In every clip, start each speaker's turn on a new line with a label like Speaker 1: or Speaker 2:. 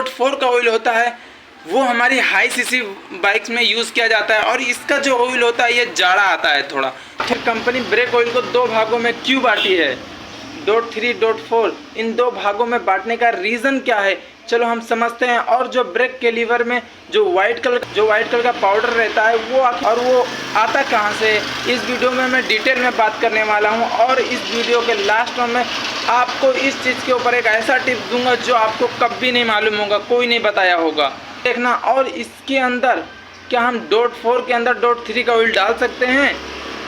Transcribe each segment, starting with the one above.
Speaker 1: Dot 4 का oil होता है वो हमारी हाई सीसी बाइक्स में यूज़ किया जाता है, और इसका जो ऑयल होता है ये जाड़ा आता है थोड़ा। फिर कंपनी ब्रेक ऑयल को दो भागों में क्यों बांटी है, डॉट 3 डॉट 4, इन दो भागों में बांटने का रीज़न क्या है, चलो हम समझते हैं। और जो ब्रेक के लीवर में जो वाइट कलर का पाउडर रहता है वो आता कहाँ से, इस वीडियो में मैं डिटेल में बात करने वाला हूँ। और इस वीडियो के लास्ट में मैं आपको इस चीज़ के ऊपर एक ऐसा टिप दूंगा जो आपको कभी नहीं मालूम होगा, कोई नहीं बताया होगा, देखना। और इसके अंदर क्या हम डॉट 4 के अंदर डॉट 3 का ऑयल डाल सकते हैं,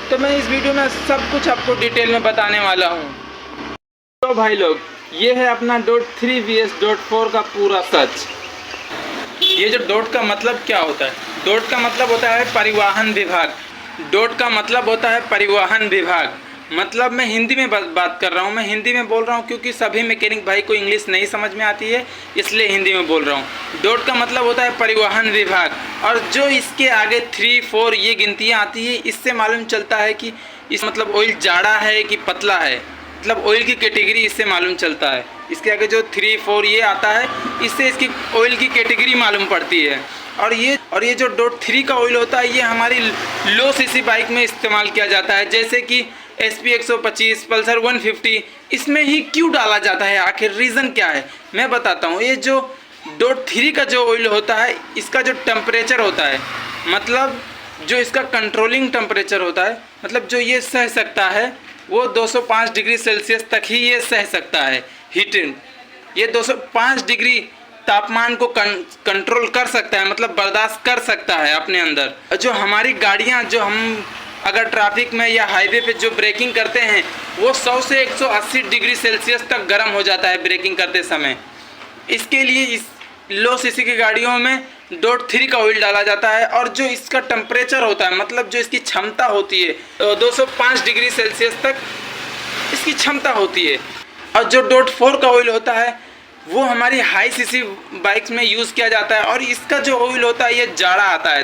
Speaker 1: तो मैं इस वीडियो में सब कुछ आपको डिटेल में बताने वाला हूँ। तो भाई लोग, ये है अपना डॉट 3 vs डॉट 4 का पूरा सच। ये जो डॉट का मतलब क्या होता है, डॉट का मतलब होता है परिवहन विभाग। डॉट का मतलब होता है परिवहन विभाग। मतलब मैं हिंदी में बात कर रहा हूँ, मैं हिंदी में बोल रहा हूँ क्योंकि सभी मैकेनिक भाई को इंग्लिश नहीं समझ में आती है, इसलिए हिंदी में बोल रहा हूँ। डॉट का मतलब होता है परिवहन विभाग, और जो इसके आगे 3, 4 ये गिनतियाँ आती है, इससे मालूम चलता है कि इस मतलब ऑयल जाड़ा है कि पतला है, मतलब ऑयल की कैटेगरी इससे मालूम चलता है। इसके आगे जो 3, 4 ये आता है, इससे इसकी ऑयल की कैटेगरी मालूम पड़ती है। और ये जो डॉट 3 का ऑयल होता है ये हमारी लो सीसी बाइक में इस्तेमाल किया जाता है, जैसे कि SP 125, पल्सर 150, इसमें ही क्यों डाला जाता है, आखिर रीज़न क्या है मैं बताता हूँ। ये जो डॉट 3 का जो ऑयल होता है, इसका जो टेम्परेचर होता है, मतलब जो इसका कंट्रोलिंग टेम्परेचर होता है, मतलब जो ये सह सकता है वो 205 डिग्री सेल्सियस तक ही ये सह सकता है हीटिंग। ये 205 डिग्री तापमान को कंट्रोल कर सकता है, मतलब बर्दाश्त कर सकता है अपने अंदर। जो हमारी गाड़ियां, जो हम अगर ट्रैफिक में या हाईवे पे जो ब्रेकिंग करते हैं, वो 100 से 180 डिग्री सेल्सियस तक गर्म हो जाता है ब्रेकिंग करते समय। इसके लिए इस लो सीसी की गाड़ियों में डॉट 3 का ऑयल डाला जाता है, और जो इसका टेम्परेचर होता है, मतलब जो इसकी क्षमता होती है, 205 डिग्री सेल्सियस तक इसकी क्षमता होती है। और जो डॉट 4 का ऑयल होता है वो हमारी हाई सीसी बाइक्स में यूज़ किया जाता है, और इसका जो ऑयल होता है ये जाड़ा आता है,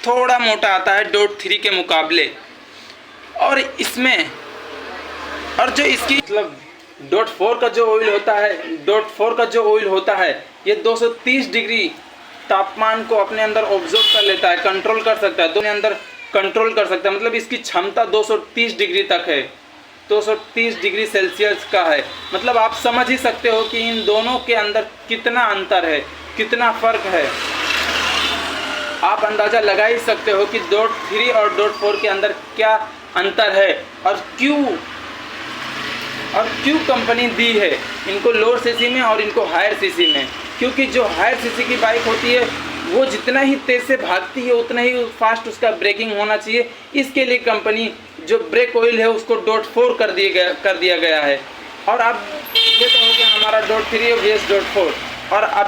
Speaker 1: थोड़ा मोटा आता है डॉट 3 के मुकाबले। और इसमें और जो इसकी मतलब डॉट 4 का जो ऑयल होता है, डॉट 4 का जो ऑयल होता है ये 230 डिग्री तापमान को अपने अंदर ऑब्जर्व कर लेता है, कंट्रोल कर सकता है, अपने अंदर कंट्रोल कर सकता है। मतलब इसकी क्षमता 230 डिग्री तक है, 230 डिग्री सेल्सियस का है। मतलब आप समझ ही सकते हो कि इन दोनों के अंदर कितना अंतर है, कितना फ़र्क है। आप अंदाज़ा लगा ही सकते हो कि डॉट 3 और डॉट 4 के अंदर क्या अंतर है, और क्यों कंपनी दी है इनको लोअर सीसी में और इनको हायर सीसी में। क्योंकि जो हायर सीसी की बाइक होती है वो जितना ही तेज़ से भागती है उतना ही फास्ट उसका ब्रेकिंग होना चाहिए। इसके लिए कंपनी जो ब्रेक ऑयल है उसको डॉट 4 कर दिया गया है। और अब ये तो हो गया हमारा डॉट 3 vs डॉट 4। और अब